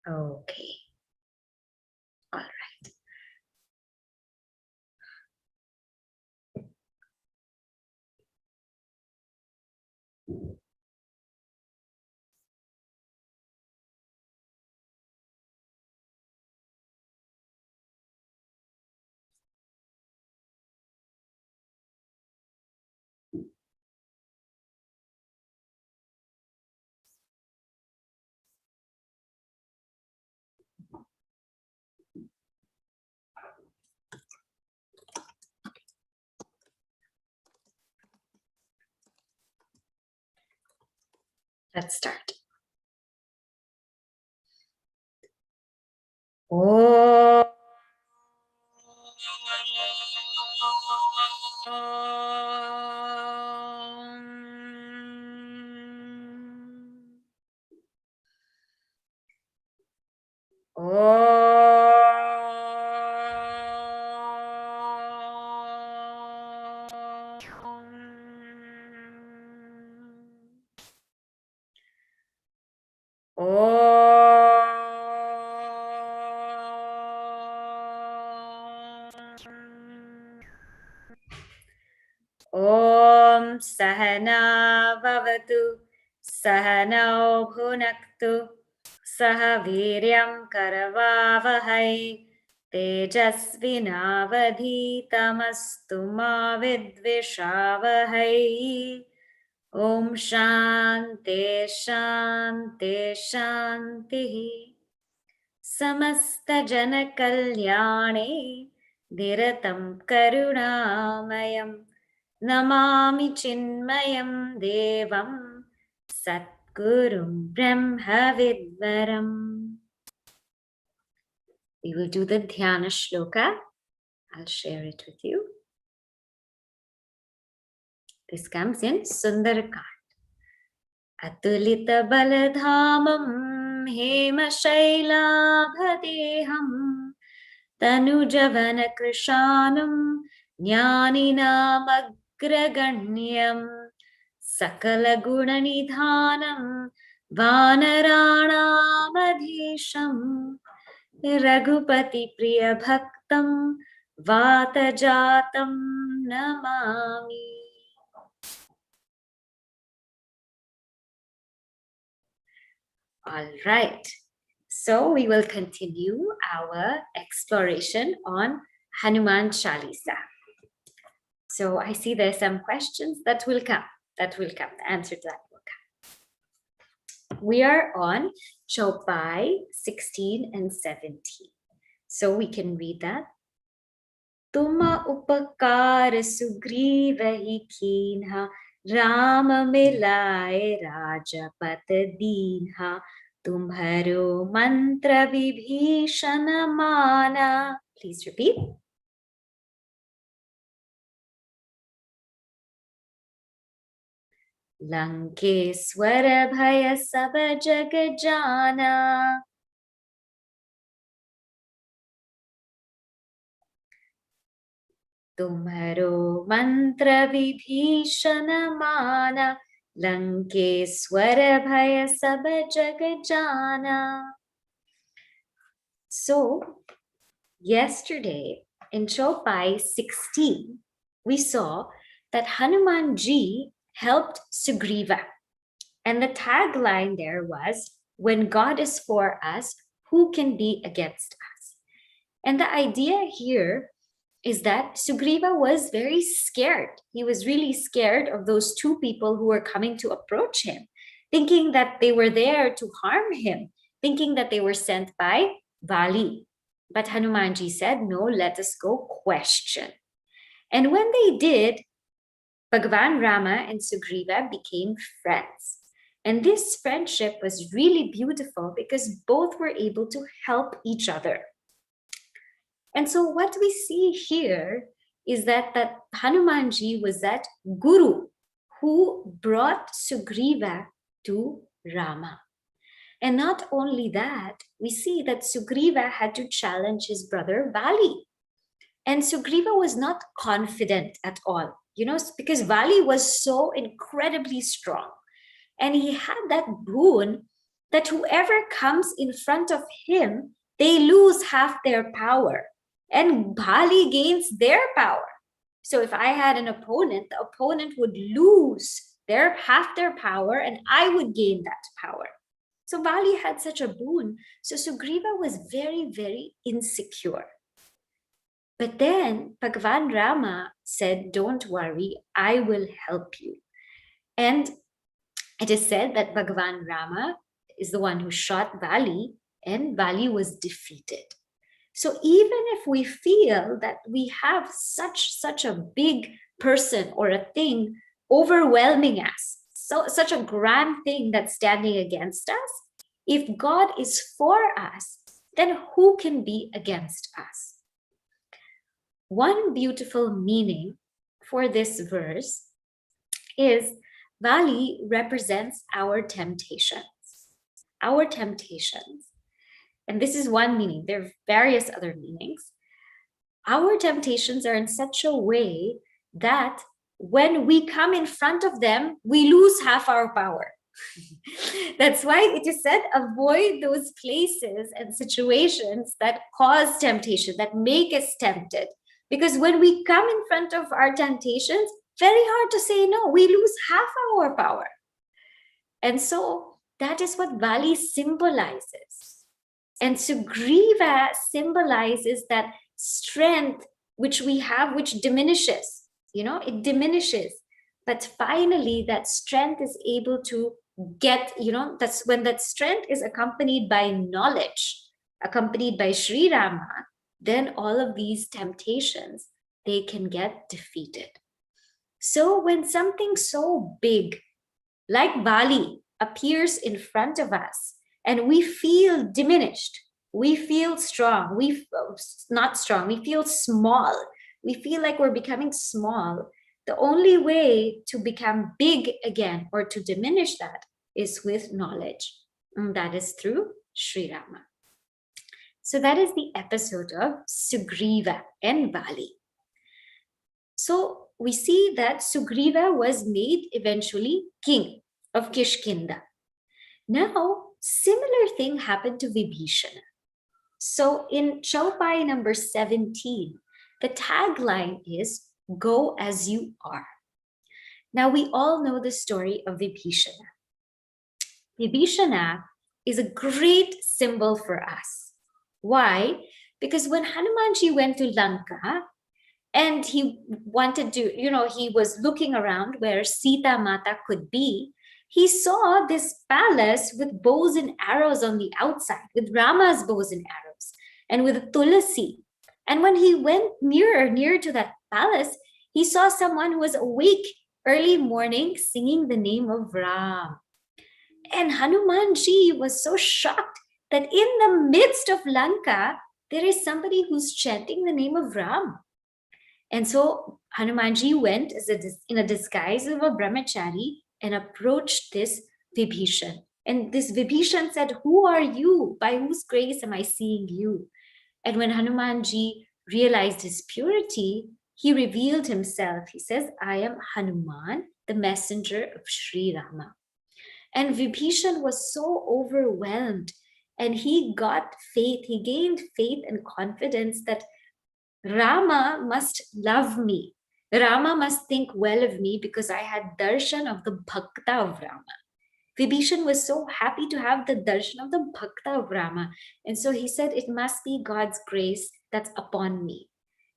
Okay. All right. Let's start. Oh. Om Sahana Bhavatu Sahanau Bhunaktu Saha Viryam Karavavahai Tejasvinavadhitamastu ma vidvishavahai. Om Shanti Shanti Shanti. Samasta Jana Kalyane Dhiratam Karunamayam Namami Chinmayam Devam Satgurum Brahma Vidvaram. We will do the Dhyana Shloka. I'll share it with you. This comes in Sundarakand. Atulita Baladhamam Hema Shailabhadeham Tanujavana Krishanam Jnaninam Agraganyam Sakala Gunanidhanam Vanaranam Adhisham Raghupati Priya Bhaktam Vatajatam Namami. All right. So we will continue our exploration on Hanuman Chalisa. So I see there's some questions that will come. The answer to that will come. We are on Chopai 16 and 17. So we can read that. Tuma upakar sugriva hi kinha Rama milaye rajapat dinha Tumharo mantra vibhishana mana. Please repeat. Lankeswara bhaya saba jagajana. Tumharo mantra vibhishana mana. Lankeswara bhaya saba jagajana. So, yesterday in Chopai 16, we saw that Hanumanji helped Sugriva. And the tagline there was, when God is for us, who can be against us? And the idea here is that Sugriva was very scared. He was really scared of those two people who were coming to approach him, thinking that they were there to harm him, thinking that they were sent by Vali. But Hanumanji said, no, let us go question. And when they did, Bhagavan Rama and Sugriva became friends. And this friendship was really beautiful because both were able to help each other. And so what we see here is that Hanumanji was that guru who brought Sugriva to Rama. And not only that, we see that Sugriva had to challenge his brother Vali. And Sugriva was not confident at all, because Vali was so incredibly strong. And he had that boon that whoever comes in front of him, they lose half their power, and Bali gains their power. So if I had an opponent, the opponent would lose half their power, and I would gain that power. So Bali had such a boon. So Sugriva was very, very insecure. But then Bhagavan Rama said, don't worry, I will help you. And it is said that Bhagavan Rama is the one who shot Bali, and Bali was defeated. So even if we feel that we have such a big person or a thing overwhelming us, such a grand thing that's standing against us, if God is for us, then who can be against us? One beautiful meaning for this verse is Bali represents our temptations. Our temptations. And this is one meaning. There are various other meanings. Our temptations are in such a way that when we come in front of them, we lose half our power. That's why it is said, avoid those places and situations that cause temptation, that make us tempted. Because when we come in front of our temptations, very hard to say no. We lose half our power. And so that is what Bali symbolizes. And Sugriva symbolizes that strength which we have, which diminishes. It diminishes. But finally, that strength is able to get, that's when that strength is accompanied by knowledge, accompanied by Sri Rama, then all of these temptations, they can get defeated. So when something so big like Bali appears in front of us and we feel diminished, we feel strong, not strong, we feel small, we feel like we're becoming small, the only way to become big again or to diminish that is with knowledge. And that is through Sri Rama. So that is the episode of Sugriva and Bali. So we see that Sugriva was made eventually king of Kishkinda. Now, similar thing happened to Vibhishana. So in Chopai number 17, the tagline is, go as you are. Now we all know the story of Vibhishana. Vibhishana is a great symbol for us. Why? Because when Hanumanji went to Lanka and he wanted to, he was looking around where Sita Mata could be, he saw this palace with bows and arrows on the outside, with Rama's bows and arrows, and with Tulasi. And when he went near to that palace, he saw someone who was awake early morning singing the name of Ram. And Hanumanji was so shocked that in the midst of Lanka, there is somebody who's chanting the name of Ram. And so Hanumanji went in a disguise of a brahmachari and approached this Vibhishan. And this Vibhishan said, who are you? By whose grace am I seeing you? And when Hanumanji realized his purity, he revealed himself. He says, I am Hanuman, the messenger of Sri Rama. And Vibhishan was so overwhelmed, and he got faith. He gained faith and confidence that Rama must love me. Rama must think well of me because I had darshan of the bhakta of Rama. Vibhishan was so happy to have the darshan of the bhakta of Rama. And so he said, it must be God's grace that's upon me.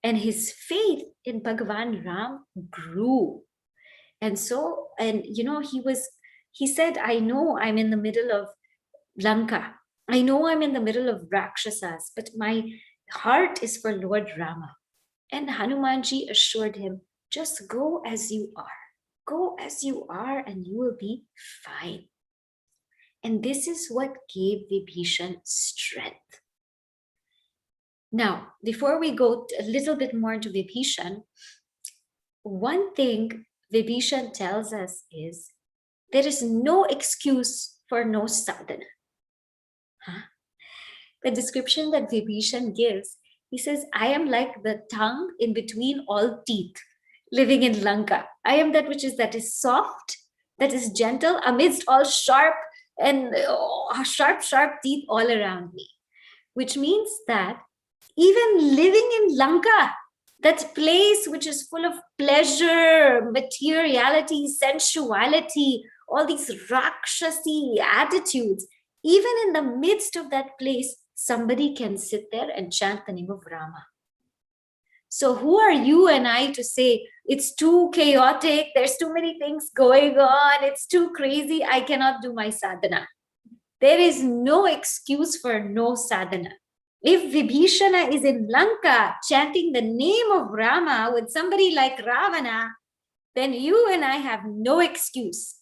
And his faith in Bhagavan Ram grew. And so, he said, I know I'm in the middle of Lanka. I know I'm in the middle of Rakshasas, but my heart is for Lord Rama. And Hanumanji assured him, just go as you are. Go as you are and you will be fine. And this is what gave Vibhishan strength. Now, before we go a little bit more into Vibhishan, one thing Vibhishan tells us is, there is no excuse for no sadhana. The description that Vibhishan gives, he says, I am like the tongue in between all teeth, living in Lanka. I am that is soft, that is gentle, amidst all sharp and sharp, sharp teeth all around me. Which means that even living in Lanka, that place which is full of pleasure, materiality, sensuality, all these rakshasi attitudes, even in the midst of that place, somebody can sit there and chant the name of Rama. So who are you and I to say it's too chaotic, there's too many things going on, it's too crazy, I cannot do my sadhana. There is no excuse for no sadhana. If Vibhishana is in Lanka chanting the name of Rama with somebody like Ravana, then you and I have no excuse.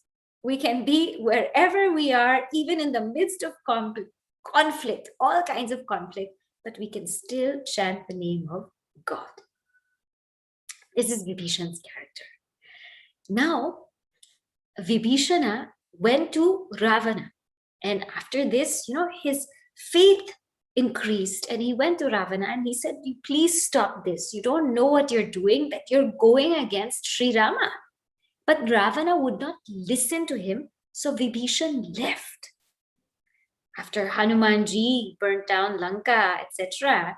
We can be wherever we are, even in the midst of conflict, all kinds of conflict, but we can still chant the name of God. This is Vibhishana's character. Now, Vibhishana went to Ravana. And after this, his faith increased, and he went to Ravana and he said, please stop this. You don't know what you're doing, that you're going against Sri Rama. But Ravana would not listen to him, so Vibhishan left. After Hanumanji burnt down Lanka, etc.,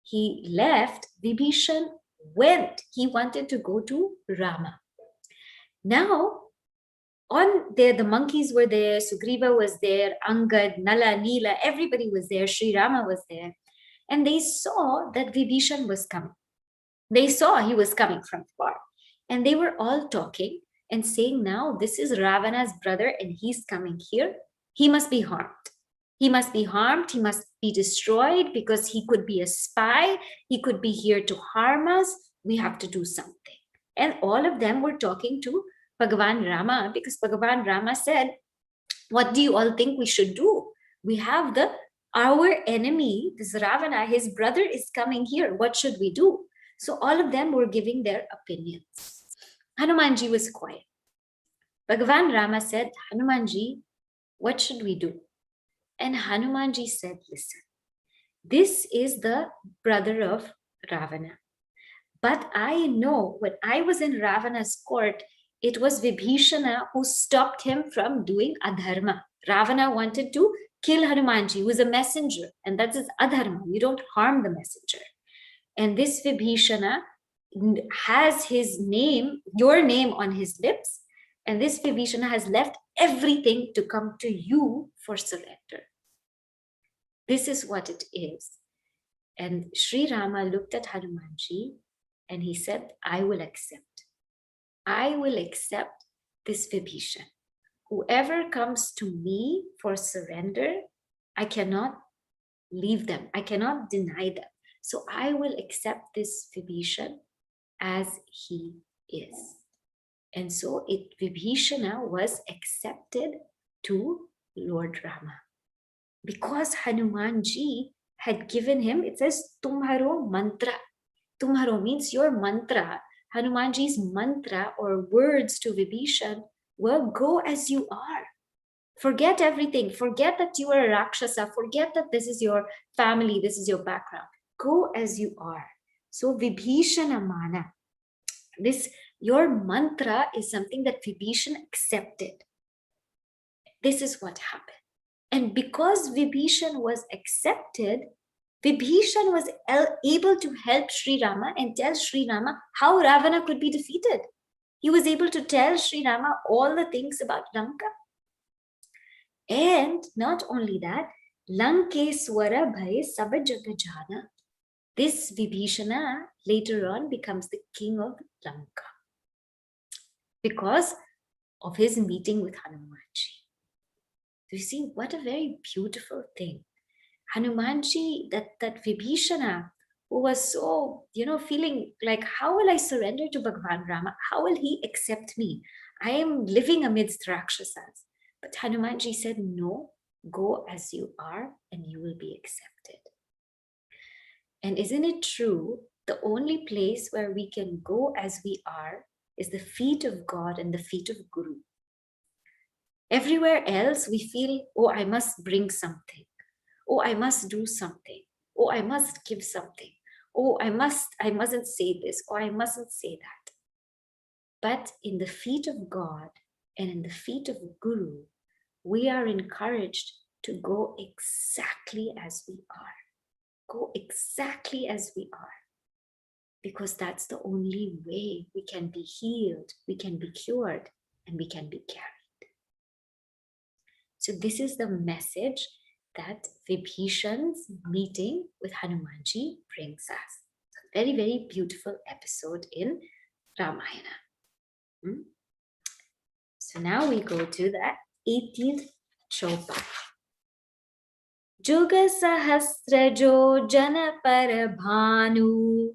he left. Vibhishan went. He wanted to go to Rama. Now, on there, the monkeys were there, Sugriva was there, Angad, Nala, Neela, everybody was there, Sri Rama was there. And they saw that Vibhishan was coming. They saw he was coming from far. And they were all talking and saying, now this is Ravana's brother and he's coming here. He must be harmed. He must be harmed. He must be destroyed because he could be a spy. He could be here to harm us. We have to do something. And all of them were talking to Bhagavan Rama, because Bhagavan Rama said, what do you all think we should do? We have our enemy, this Ravana, his brother is coming here. What should we do? So all of them were giving their opinions. Hanumanji was quiet. Bhagavan Rama said, Hanumanji, what should we do? And Hanumanji said, listen, this is the brother of Ravana. But I know when I was in Ravana's court, it was Vibhishana who stopped him from doing adharma. Ravana wanted to kill Hanumanji, who was a messenger, and that is adharma. You don't harm the messenger. And this Vibhishana has his name, your name on his lips, and this Vibhishana has left everything to come to you for surrender. This is what it is. And Sri Rama looked at Hanumanji and he said, I will accept. I will accept this Vibhishan. Whoever comes to me for surrender, I cannot leave them. I cannot deny them. So I will accept this Vibhishan as he is. And so Vibhishana was accepted to Lord Rama. Because Hanumanji had given him, it says, Tumharo mantra. Tumharo means your mantra. Hanumanji's mantra or words to Vibhishan were, go as you are. Forget everything. Forget that you are a Rakshasa. Forget that this is your family, this is your background. Go as you are. So Vibhishana mana. Your mantra is something that Vibhishan accepted. This is what happened. And because Vibhishan was accepted, Vibhishan was able to help Sri Rama and tell Sri Rama how Ravana could be defeated. He was able to tell Sri Rama all the things about Lanka. And not only that, Lankeswara bhai sabajagajana. This Vibhishana later on becomes the king of Lanka because of his meeting with Hanumanji. You see, what a very beautiful thing. Hanumanji, that Vibhishana, who was so, feeling like, how will I surrender to Bhagavan Rama? How will he accept me? I am living amidst Rakshasas. But Hanumanji said, no, go as you are and you will be accepted. And isn't it true? The only place where we can go as we are is the feet of God and the feet of Guru. Everywhere else we feel, oh, I must bring something. Oh, I must do something. Oh, I must give something. Oh, I mustn't say this, or I mustn't say that. But in the feet of God and in the feet of Guru, we are encouraged to go exactly as we are. Go exactly as we are. Because that's the only way we can be healed, we can be cured, and we can be carried. So this is the message that Vibhishan's meeting with Hanumanji brings us. A very, very beautiful episode in Ramayana. So now we go to the 18th Chopai. Juga Sahasrajo Jana Parabhanu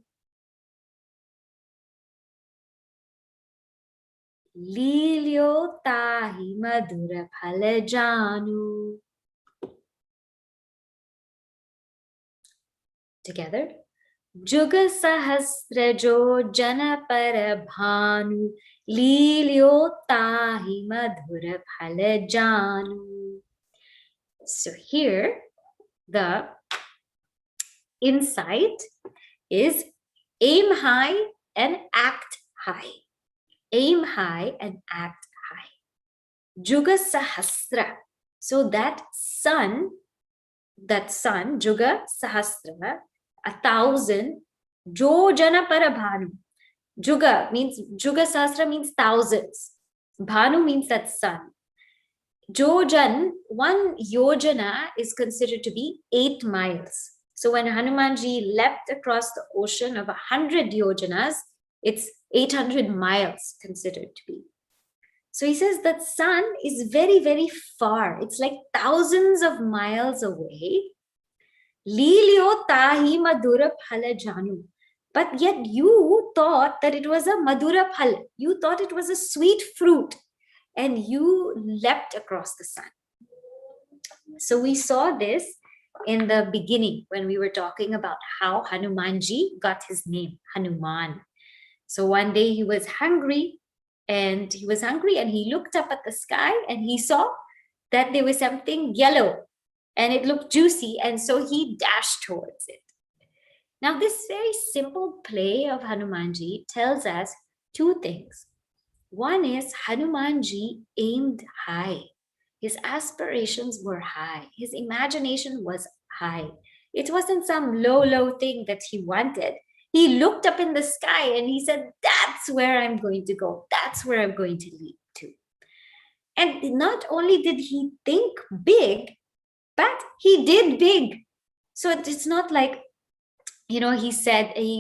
Lilyo Tahi Madhura Phalajanu. Together. Juga Sahasrajo Jana Parabhanu Lilyo Tahi Madhura Phalajanu. So here the insight is aim high and act high. Aim high and act high. Juga Sahasra. So that sun, Juga Sahasra, 1,000, Jo Jana Parabhanu. Juga Sahasra means thousands. Bhanu means that sun. Jojan, 1 yojana is considered to be 8 miles. So when Hanumanji leapt across the ocean of 100 yojanas, it's 800 miles considered to be. So he says that sun is very, very far. It's like thousands of miles away. Lilyo tahi madhura phala janu. But yet you thought that it was a madhura phala. You thought it was a sweet fruit. And you leapt across the sun. So we saw this in the beginning when we were talking about how Hanumanji got his name, Hanuman. So one day he was hungry and he looked up at the sky and he saw that there was something yellow and it looked juicy, and so he dashed towards it. Now this very simple play of Hanumanji tells us 2 things. One is Hanumanji aimed high. His aspirations were high. His imagination was high. It wasn't some low thing that he wanted. He looked up in the sky and he said, that's where I'm going to go. That's where I'm going to lead to. And not only did he think big, but he did big. So it's not like, he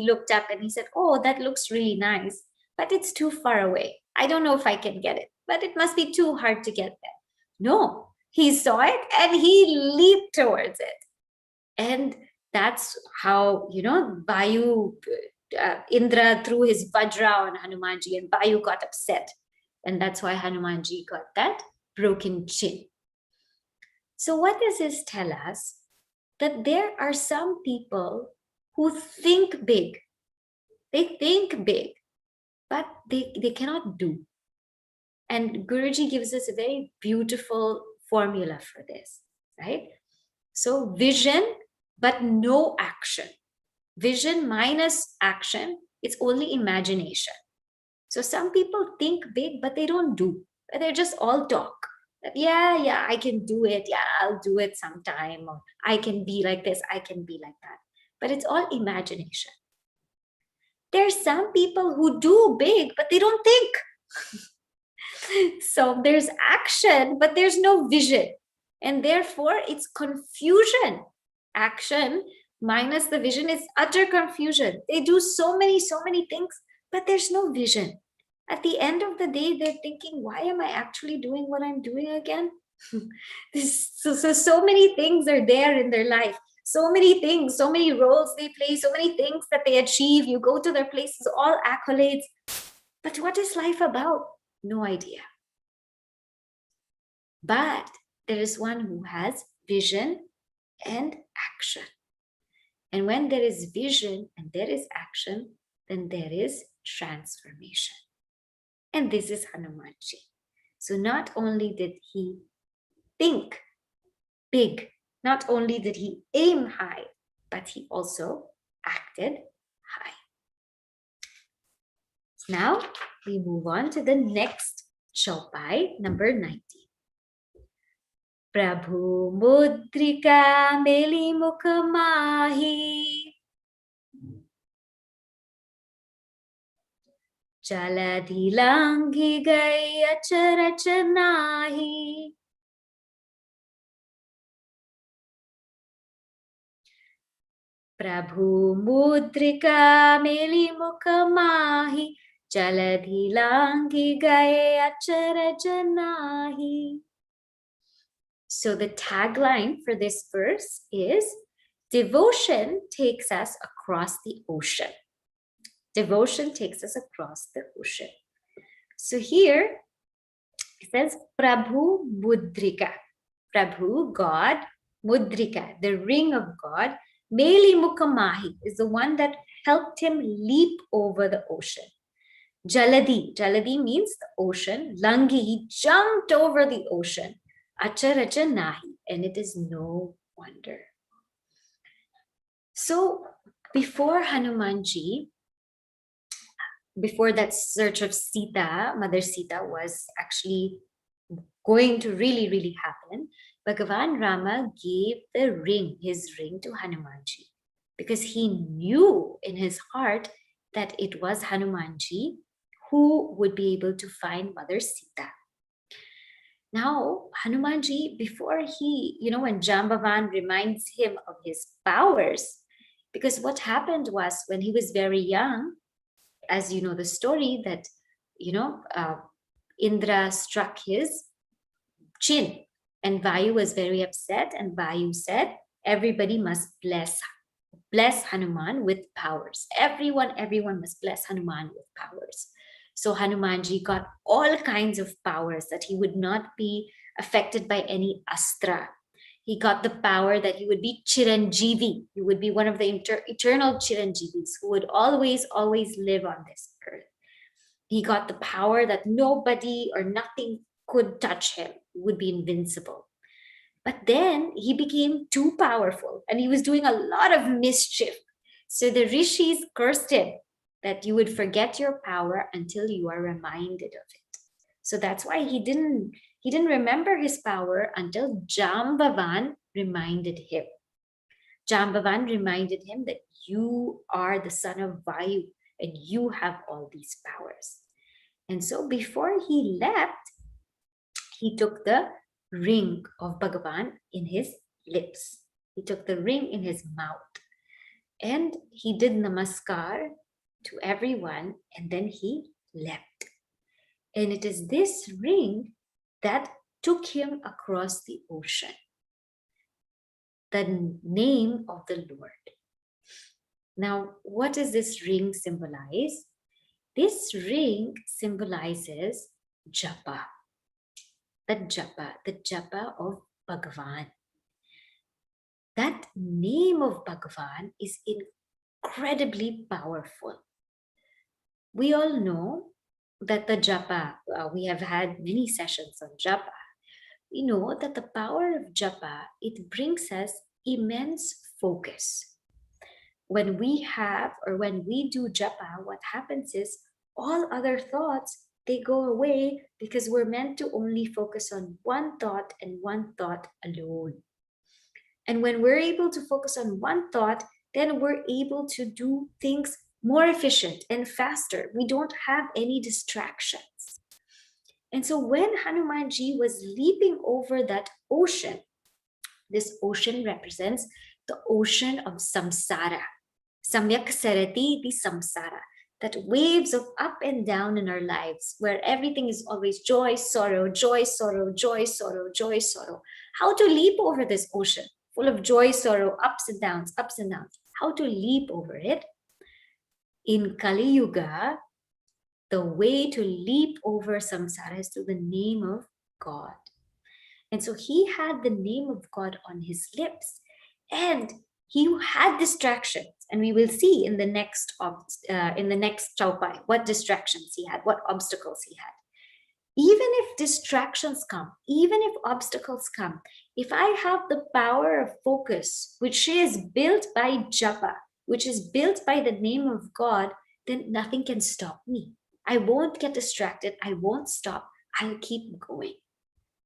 looked up and he said, oh, that looks really nice, but it's too far away. I don't know if I can get it, but it must be too hard to get there. No, he saw it and he leaped towards it. And that's how, Vayu, Indra threw his Vajra on Hanumanji and Vayu got upset. And that's why Hanumanji got that broken chin. So what does this tell us? That there are some people who think big. They think big, but they cannot do. And Guruji gives us a very beautiful formula for this, right? So vision, but no action. Vision minus action, it's only imagination. So some people think big, but they don't do. They're just all talk. Yeah, I can do it. Yeah, I'll do it sometime. Or I can be like this. I can be like that. But it's all imagination. There's some people who do big, but they don't think. So there's action, but there's no vision. And therefore, it's confusion. Action minus the vision is utter confusion. They do so many things, but there's no vision. At the end of the day, they're thinking, why am I actually doing what I'm doing again? So many things are there in their life. So many things, so many roles they play, so many things that they achieve. You go to their places, all accolades. But what is life about? No idea. But there is one who has vision and action. And when there is vision and there is action, then there is transformation. And this is Hanumanji. So not only did he think big, not only did he aim high, but he also acted high. Now we move on to the next Chopai, number 90. Prabhu mudrika meli mukamahi. Jaladhi langi gai acharach nahi. Prabhu mudrika meli mukamahi. Jaladhi langi gai acharach nahi. So the tagline for this verse is, devotion takes us across the ocean. Devotion takes us across the ocean. So here it says Prabhu Mudrika. Prabhu, God, Mudrika, the ring of God. Meli Mukamahi is the one that helped him leap over the ocean. Jaladi, Jaladi means the ocean. Langi, he jumped over the ocean. Acharaja nahi, and it is no wonder. So before Hanumanji, before that search of Sita, Mother Sita was actually going to really happen, Bhagavan Rama gave the ring, his ring, to Hanumanji, because he knew in his heart that it was Hanumanji who would be able to find Mother Sita. Now, Hanumanji, before he, when Jambavan reminds him of his powers, because what happened was when he was very young, as you know the story, that, Indra struck his chin and Vayu was very upset, and Vayu said, everybody must bless Hanuman with powers. Everyone must bless Hanuman with powers. So Hanumanji got all kinds of powers, that he would not be affected by any astra. He got the power that he would be Chiranjeevi. He would be one of the eternal Chiranjeevis who would always live on this earth. He got the power that nobody or nothing could touch him. He would be invincible. But then he became too powerful and he was doing a lot of mischief. So the rishis cursed him that you would forget your power until you are reminded of it. So that's why he didn't remember his power until Jambavan reminded him. Jambavan reminded him that you are the son of Vayu and you have all these powers. And so before he left, he took the ring of Bhagavan in his lips. He took the ring in his mouth and he did namaskar to everyone, and then he left. And it is this ring that took him across the ocean. The name of the Lord. Now, what does this ring symbolize? This ring symbolizes japa. The japa of Bhagavan. That name of Bhagavan is incredibly powerful. We all know that the japa, we have had many sessions on japa. We know that the power of japa, it brings us immense focus. When we do japa, what happens is all other thoughts, they go away because we're meant to only focus on one thought and one thought alone. And when we're able to focus on one thought, then we're able to do things more efficient and faster. We don't have any distractions. And so when Hanumanji was leaping over that ocean, this ocean represents the ocean of samsara. Samyak sarati di samsara. That waves of up and down in our lives, where everything is always joy, sorrow, joy, sorrow, joy, sorrow, joy, sorrow. How to leap over this ocean full of joy, sorrow, ups and downs, ups and downs. How to leap over it? In Kali Yuga, the way to leap over samsara is through the name of God. And so he had the name of God on his lips, and he had distractions. And we will see in the next Chopai what distractions he had, what obstacles he had. Even if distractions come, even if obstacles come, if I have the power of focus, which is built by japa, which is built by the name of God, then nothing can stop me. I won't get distracted. I won't stop. I'll keep going.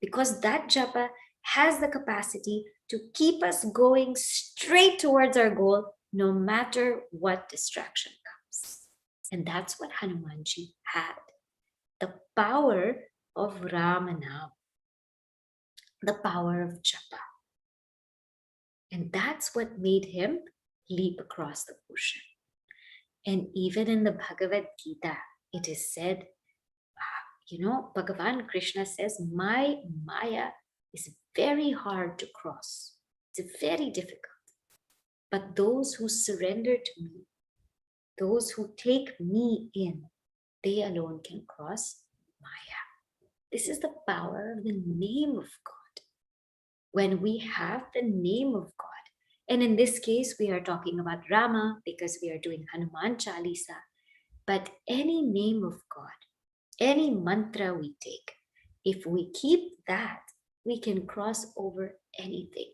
Because that japa has the capacity to keep us going straight towards our goal, no matter what distraction comes. And that's what Hanumanji had. The power of Rama now, the power of Japa. And that's what made him leap across the ocean. And even in the Bhagavad Gita, it is said, Bhagavan Krishna says, my Maya is very hard to cross. It's very difficult. But those who surrender to me, those who take me in, they alone can cross Maya. This is the power of the name of God. When we have the name of God, and in this case, we are talking about Rama because we are doing Hanuman Chalisa, but any name of God, any mantra we take, if we keep that, we can cross over anything.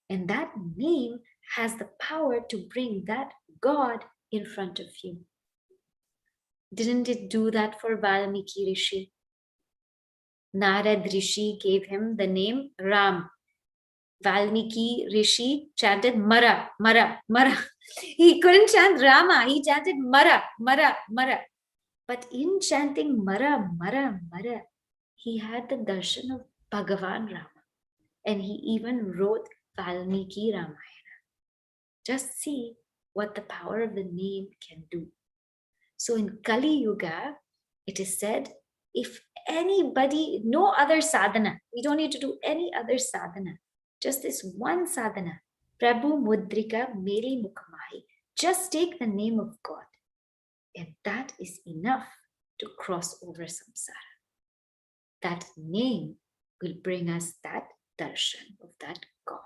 And that name has the power to bring that God in front of you. Didn't it do that for Valmiki Rishi? Narad Rishi gave him the name Ram. Valmiki Rishi chanted Mara, Mara, Mara. He couldn't chant Rama, he chanted Mara, Mara, Mara. But in chanting Mara, Mara, Mara, he had the darshan of Bhagavan Rama. And he even wrote Valmiki Ramayana. Just see what the power of the name can do. So in Kali Yuga, it is said, if anybody, no other sadhana, we don't need to do any other sadhana, just this one sadhana, Prabhu Mudrika Meri Mukhamahi, just take the name of God. And that is enough to cross over samsara. That name will bring us that darshan of that God.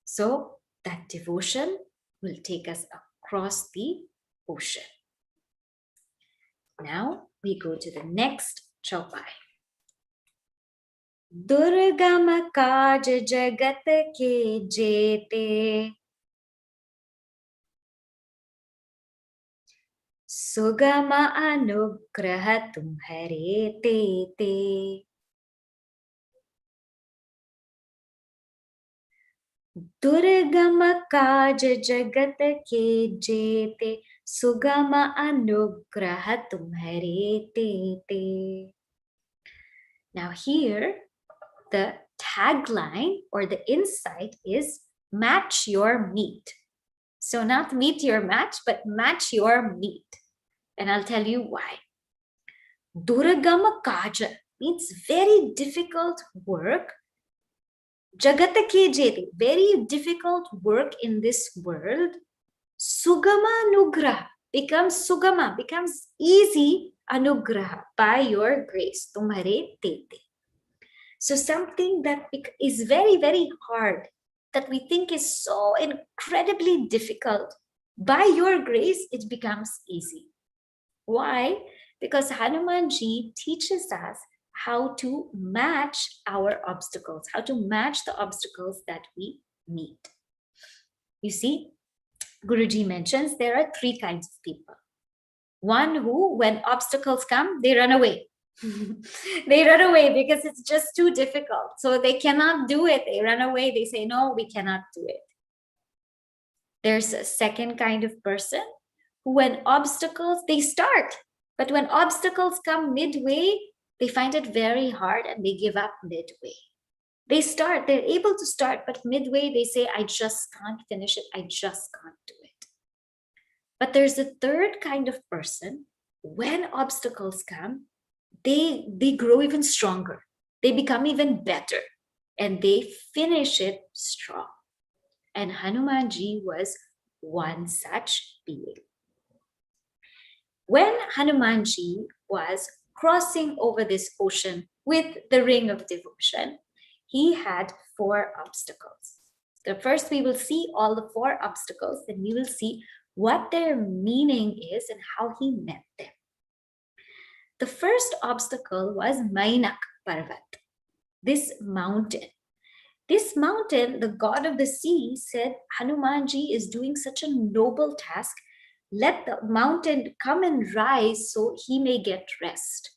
So that devotion will take us across the ocean. Now we go to the next Chopai. Durgam kaj jagat ke jete, Sugama anugraha tumhare te te. Durgam kaj jagat ke jete, Sugama anugraha tumhare te te. Now here, the tagline or the insight is match your meat. So not meet your match, but match your meat. And I'll tell you why. Durgama kaja means very difficult work. Jagata ke jeti, very difficult work in this world. Sugama anugraha becomes sugama, becomes easy anugraha by your grace. Tumhare tete. So something that is very, very hard, that we think is so incredibly difficult, by your grace, it becomes easy. Why? Because Hanumanji teaches us how to match our obstacles, how to match the obstacles that we meet. You see, Guruji mentions there are three kinds of people. One who, when obstacles come, they run away. They run away because it's just too difficult. So they cannot do it. They run away. They say, no, we cannot do it. There's a second kind of person who, when obstacles, they start. But when obstacles come midway, they find it very hard and they give up midway. They start, they're able to start, but midway they say, I just can't finish it. I just can't do it. But there's a third kind of person, when obstacles come, they grow even stronger. They become even better and they finish it strong. And Hanumanji was one such being. When Hanumanji was crossing over this ocean with the ring of devotion, he had 4 obstacles. So first we will see all the 4 obstacles, then we will see what their meaning is and how he met them. The first obstacle was Mainak Parvat, this mountain. This mountain, the god of the sea, said, Hanumanji is doing such a noble task. Let the mountain come and rise so he may get rest.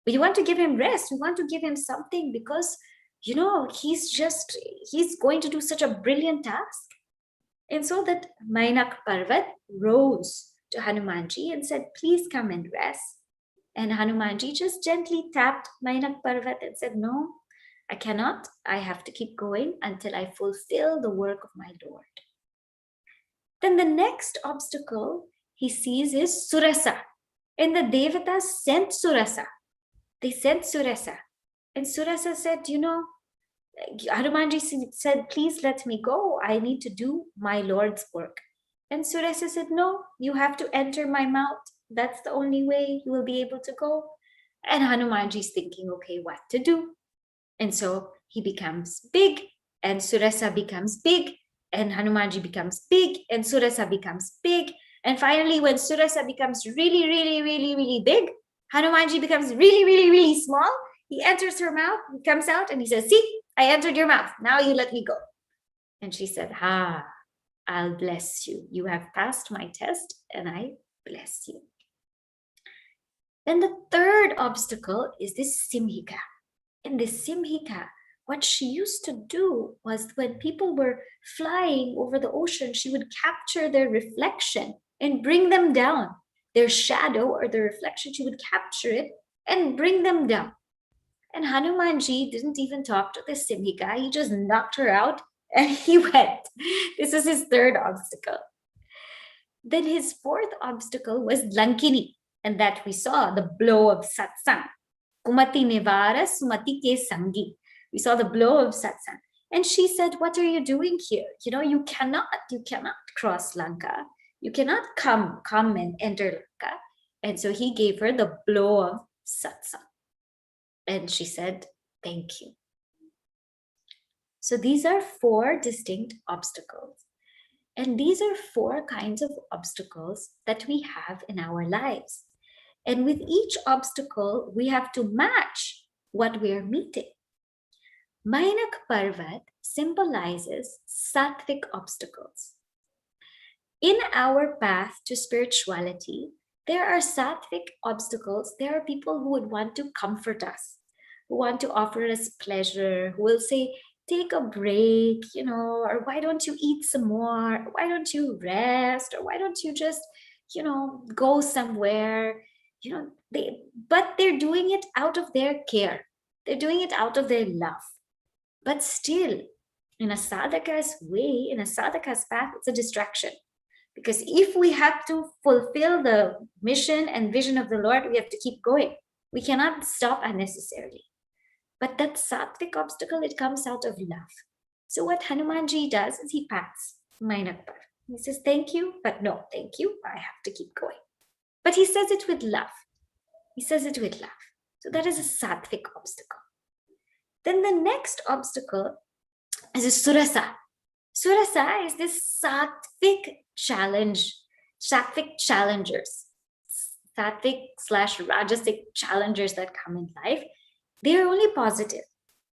We want to give him rest. We want to give him something because he's going to do such a brilliant task. And so that Mainak Parvat rose to Hanumanji and said, please come and rest. And Hanumanji just gently tapped Mainak Parvat and said, no, I cannot. I have to keep going until I fulfill the work of my Lord. Then the next obstacle he sees is Surasa. And the Devatas sent Surasa. They sent Surasa. And Surasa said, Hanumanji said, please let me go. I need to do my Lord's work. And Surasa said, no, you have to enter my mouth. That's the only way you will be able to go. And Hanumanji's thinking, okay, what to do? And so he becomes big, and Surasa becomes big, and Hanumanji becomes big, and Surasa becomes big. And finally, when Surasa becomes really, really, really, really big, Hanumanji becomes really, really, really small. He enters her mouth, he comes out, and he says, see, I entered your mouth. Now you let me go. And she said, I'll bless you. You have passed my test, and I bless you. Then the third obstacle is this Simhika. In this Simhika, what she used to do was when people were flying over the ocean, she would capture their reflection and bring them down. Their shadow or their reflection, she would capture it and bring them down. And Hanumanji didn't even talk to the Simhika. He just knocked her out and he went. This was his third obstacle. Then his fourth obstacle was Lankini. And that we saw, the blow of satsang. Kumati Nivara Sumati Ke Sangi. We saw the blow of satsang. And she said, what are you doing here? You cannot cross Lanka. You cannot come and enter Lanka. And so he gave her the blow of satsang. And she said, thank you. So these are 4 distinct obstacles. And these are 4 kinds of obstacles that we have in our lives. And with each obstacle, we have to match what we are meeting. Mainak Parvat symbolizes sattvic obstacles. In our path to spirituality, there are sattvic obstacles. There are people who would want to comfort us, who want to offer us pleasure, who will say, take a break, or why don't you eat some more? Why don't you rest? Or why don't you just, go somewhere? But they're doing it out of their care. They're doing it out of their love. But still, in a sadhaka's way, in a sadhaka's path, it's a distraction. Because if we have to fulfill the mission and vision of the Lord, we have to keep going. We cannot stop unnecessarily. But that sattvic obstacle, it comes out of love. So what Hanumanji does is he pats Mainak Parvat. He says, thank you, but no, thank you. I have to keep going. But he says it with love. He says it with love. So that is a sattvic obstacle. Then the next obstacle is a surasa. Surasa is this sattvic challenge, sattvic challengers, sattvic/rajasic challengers that come in life. They are only positive.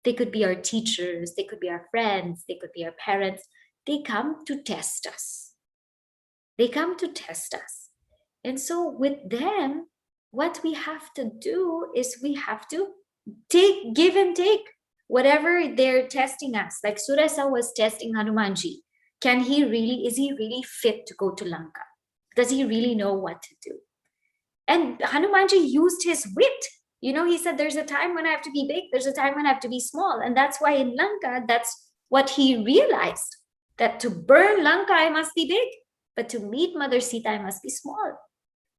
They could be our teachers, they could be our friends, they could be our parents. They come to test us. They come to test us. And so with them, what we have to do is we have to give and take. Whatever they're testing us, like Surasa was testing Hanumanji. Is he really fit to go to Lanka? Does he really know what to do? And Hanumanji used his wit. He said, there's a time when I have to be big, there's a time when I have to be small. And that's why in Lanka, that's what he realized, that to burn Lanka, I must be big, but to meet Mother Sita, I must be small.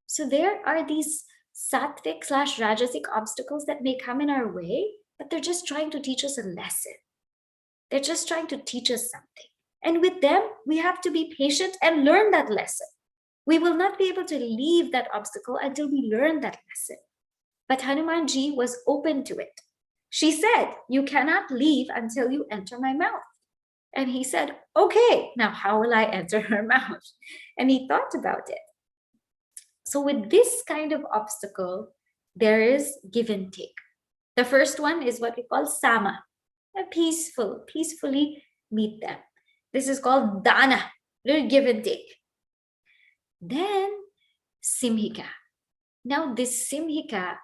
So there are these sattvic/rajasic obstacles that may come in our way, but they're just trying to teach us a lesson. They're just trying to teach us something. And with them, we have to be patient and learn that lesson. We will not be able to leave that obstacle until we learn that lesson. But Hanumanji was open to it. She said, you cannot leave until you enter my mouth. And he said, okay, now how will I enter her mouth? And he thought about it. So with this kind of obstacle, there is give and take. The first one is what we call sama, peacefully meet them. This is called dana, little give and take. Then simhika. Now this simhika,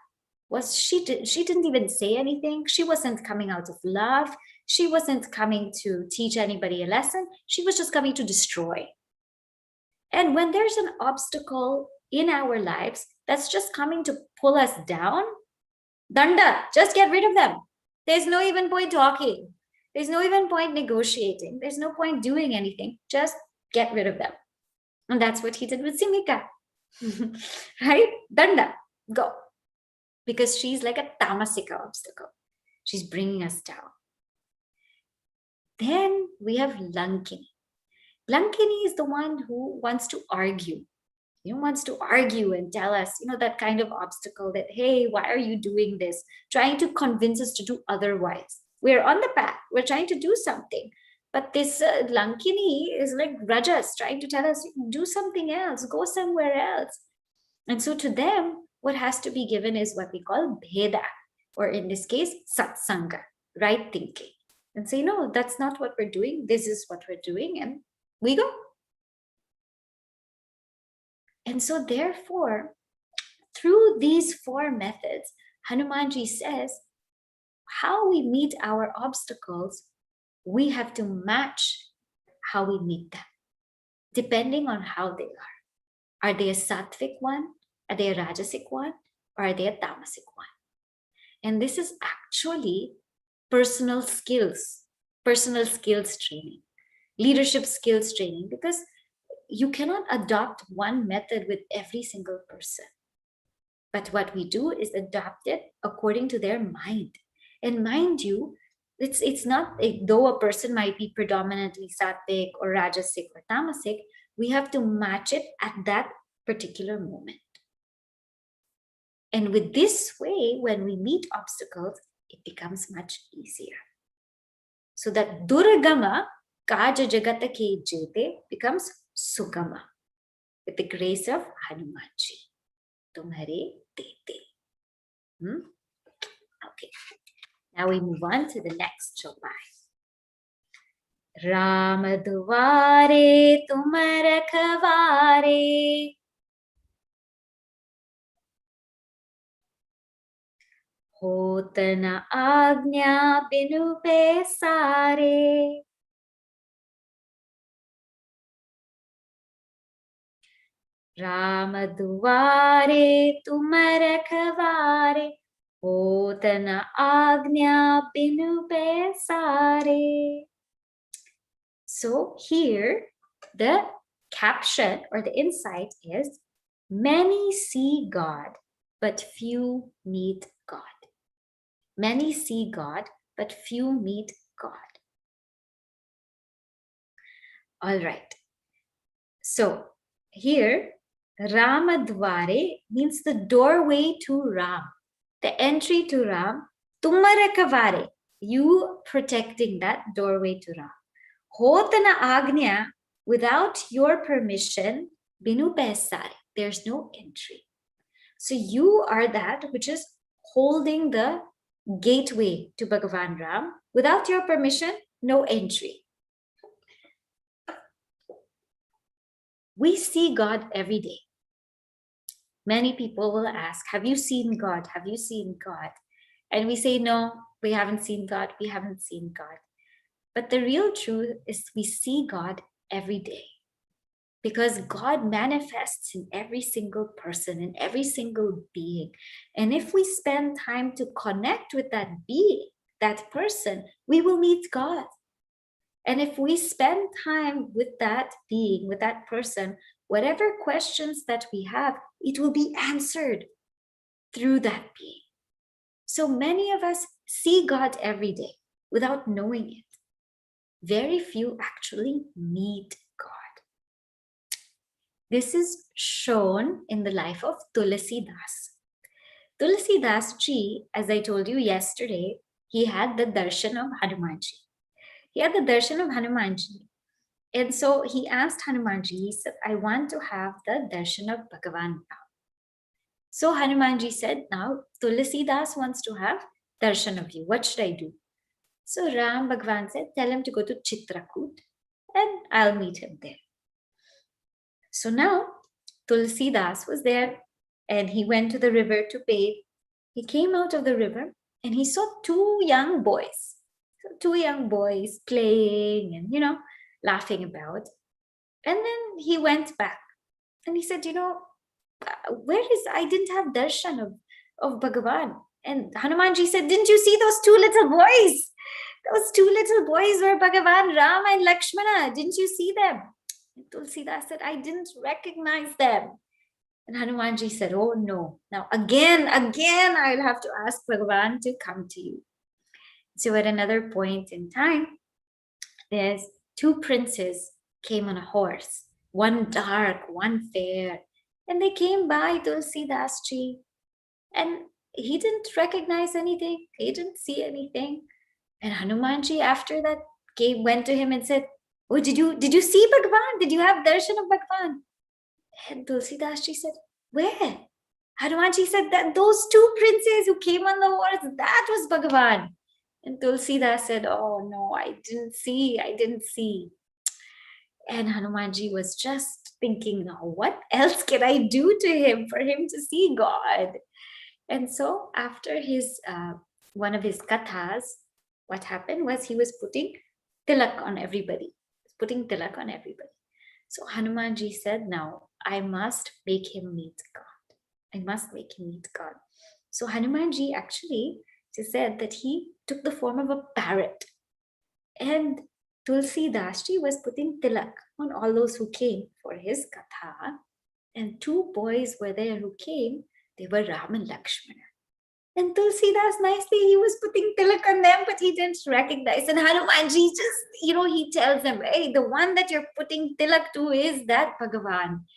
was she didn't even say anything. She wasn't coming out of love. She wasn't coming to teach anybody a lesson. She was just coming to destroy. And when there's an obstacle in our lives that's just coming to pull us down, danda, just get rid of them. There's no even point talking. There's no even point negotiating. There's no point doing anything. Just get rid of them. And that's what he did with Simika. Right? Danda, go. Because she's like a tamasika obstacle. She's bringing us down. Then we have Lankini. Lankini is the one who wants to argue. Wants to argue and tell us, that kind of obstacle that, hey, why are you doing this? Trying to convince us to do otherwise. We're on the path. We're trying to do something. But this Lankini is like Rajas trying to tell us, do something else, go somewhere else. And so to them, what has to be given is what we call Bheda, or in this case, Satsanga, right thinking. And say, no, that's not what we're doing. This is what we're doing. And we go. And so therefore, through these 4 methods, Hanumanji says, how we meet our obstacles, we have to match how we meet them, depending on how they are. Are they a sattvic one? Are they a rajasic one? Or are they a tamasic one? And this is actually personal skills training, leadership skills training, because you cannot adopt one method with every single person. But what we do is adapt it according to their mind. And mind you, it's not, though a person might be predominantly sattvic or rajasic or tamasic, we have to match it at that particular moment. And with this way, when we meet obstacles, it becomes much easier. So that durgama kaja jagata ke jete becomes sugama with the grace of Hanumanji. Tumhare dete. Okay. Now we move on to the next Chopai. Rama duware tumar khavare. Hotana agnya binu pe sare. Rama duware tumar khavare. Hotana agnya binu pe sare. So here, the caption or the insight is, many see God, but few meet God. Many see God, but few meet God. All right. So here, Ramadware means the doorway to Ram, the entry to Ram. Tumarakavare, you protecting that doorway to Ram. Hotana agnya, without your permission, binu pesare, there's no entry. So you are that which is holding the gateway to Bhagavan Ram. Without your permission, no entry. We see God every day. Many people will ask, have you seen God? Have you seen God? And we say, no, we haven't seen God. We haven't seen God. But the real truth is we see God every day, because God manifests in every single person, in every single being. And if we spend time to connect with that being, that person, we will meet God. And if we spend time with that being, with that person, whatever questions that we have, it will be answered through that being. So many of us see God every day without knowing it. Very few actually meet God. This is shown in the life of Tulsi Das. Tulsi Das ji, as I told you yesterday, he had the darshan of Hanumanji. He had the darshan of Hanumanji. And so he asked Hanumanji, he said, I want to have the darshan of Bhagavan Ram. So Hanumanji said, now Tulsi Das wants to have darshan of you. What should I do? So Ram Bhagwan said, tell him to go to Chitrakoot and I'll meet him there. So now Tulsi Das was there and he went to the river to bathe. he came out of the river and he saw two young boys. So two young boys playing and, laughing about. And then he went back and he said, I didn't have darshan of Bhagavan. And Hanumanji said, didn't you see those two little boys? Those two little boys were Bhagavan Rama and Lakshmana. Didn't you see them? And Tulsidas said, I didn't recognize them. And Hanumanji said, oh no. Now again, I'll have to ask Bhagavan to come to you. So at another point in time, there's two princes came on a horse, one dark, one fair. And they came by Tulsidas ji. And he didn't recognize anything. He didn't see anything. And Hanumanji after that went to him and said, oh, did you see Bhagavan? Did you have darshan of Bhagavan? And Tulsidas ji said, where? Hanumanji said that those two princes who came on the horse, that was Bhagavan. And Tulsidas said, oh no, I didn't see. And Hanumanji was just thinking, now what else can I do to him for him to see God? And so after his one of his kathas, what happened was he was putting tilak on everybody. So Hanumanji said, now I must make him meet God. So Hanumanji actually said that he took the form of a parrot. And Tulsidas ji was putting tilak on all those who came for his katha. And two boys were there who came. They were Rama and Lakshmana. And Tulsidas nicely, he was putting tilak on them, but he didn't recognize. And Hanumanji just, he tells them, hey, the one that you're putting tilak to is that Bhagavan.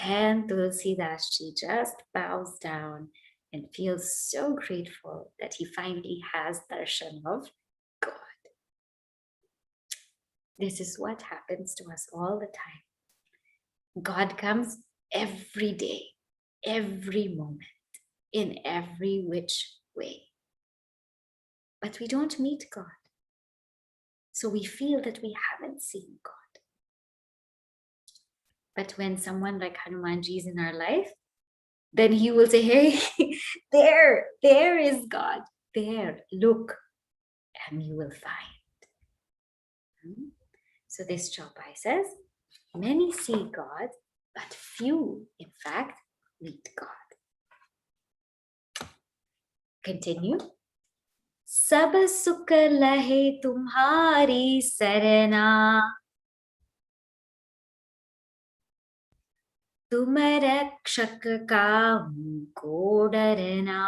And Tulsidas ji just bows down and feels so grateful that he finally has darshan of God. This is what happens to us all the time. God comes every day, every moment, in every which way. But we don't meet God. So we feel that we haven't seen God. But when someone like Hanumanji is in our life, then he will say, hey, there is God. There, look, and you will find. So this Chopai says, many see God, but few, in fact, meet God. Continue. Sab sukh lahe tumhari sarana, तुम रक्षक काहू को डरना.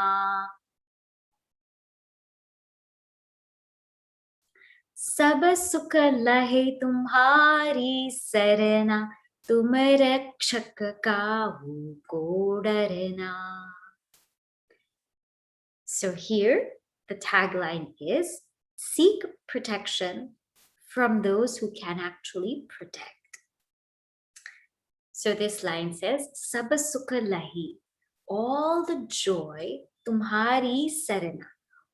सब सुख लहे तुम्हारी सरना, तुम रक्षक काहू को डरना. So here the tagline is, seek protection from those who can actually protect. So this line says, Sab sukha lahi, all the joy, tumhari sarana,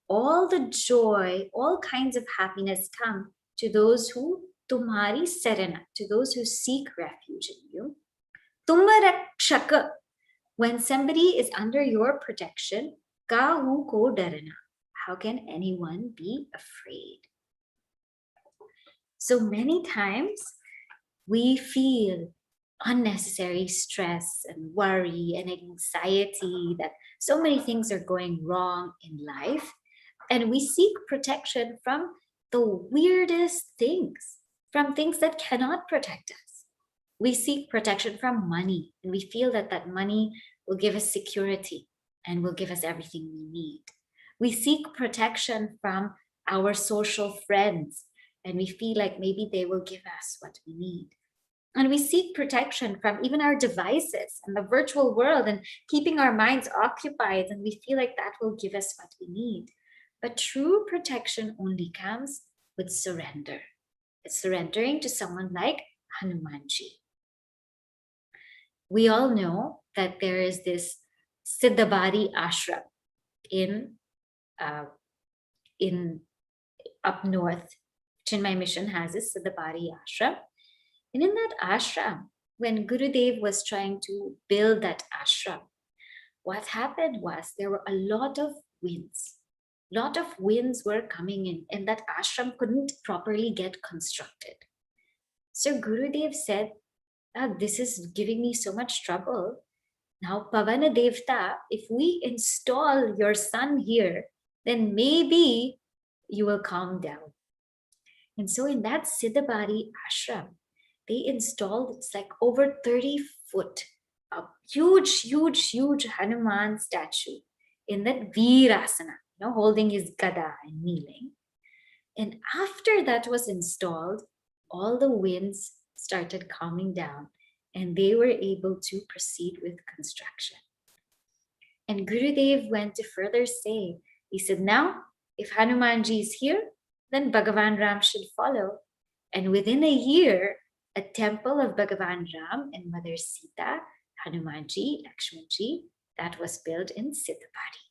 all the joy, all kinds of happiness come to those who, tumhari sarana, to those who seek refuge in you. Tumarakshaka, when somebody is under your protection, kahu ko darana, how can anyone be afraid? So many times we feel unnecessary stress and worry and anxiety that so many things are going wrong in life, and we seek protection from the weirdest things, from things that cannot protect us. We seek protection from money, and we feel that that money will give us security and will give us everything we need. We seek protection from our social friends, and we feel like maybe they will give us what we need. And we seek protection from even our devices and the virtual world and keeping our minds occupied, and we feel like that will give us what we need. But true protection only comes with surrender. It's surrendering to someone like Hanumanji. We all know that there is this Siddhabari ashram in up north. Chinmay Mission has this Siddhabari ashram. And in that ashram, when Gurudev was trying to build that ashram, what happened was there were a lot of winds. Lot of winds were coming in, and that ashram couldn't properly get constructed. So Gurudev said, this is giving me so much trouble. Now, Pavana Devta, if we install your son here, then maybe you will calm down. And so in that Siddhabari ashram, they installed, it's like over 30 foot, a huge, huge, huge Hanuman statue in that Virasana, holding his gada and kneeling. And after that was installed, all the winds started calming down and they were able to proceed with construction. And Gurudev went to further say, he said, now, if Hanumanji is here, then Bhagavan Ram should follow. And within a year, a temple of Bhagavan Ram and Mother Sita, Hanumanji, Lakshmanji, that was built in Siddhabari.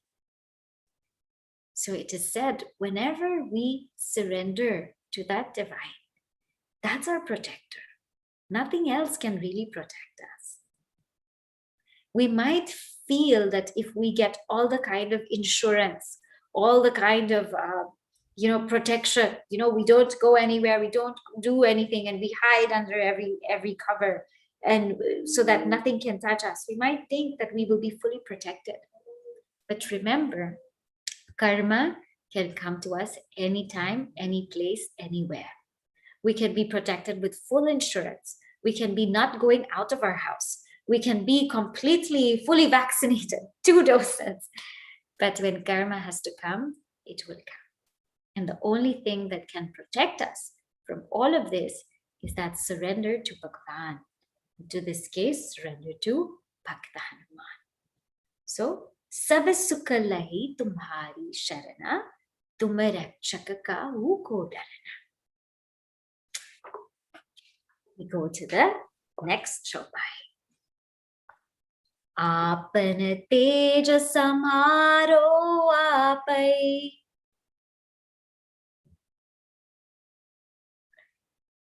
So it is said, whenever we surrender to that divine, that's our protector. Nothing else can really protect us. We might feel that if we get all the kind of insurance, all the kind of protection, we don't go anywhere, we don't do anything, and we hide under every cover, and so that nothing can touch us, we might think that we will be fully protected. But remember, karma can come to us anytime, any place, anywhere. We can be protected with full insurance. We can be not going out of our house. We can be completely, fully vaccinated, 2 doses. But when karma has to come, it will come. And the only thing that can protect us from all of this is that surrender to Bhagavan. To this case, surrender to Bhakta Hanuman. So, Sab sukha lahi tumhari sharana, tumhe rakshak ka hu ko darana. We go to the next Chopai. Apan teja samharo apai,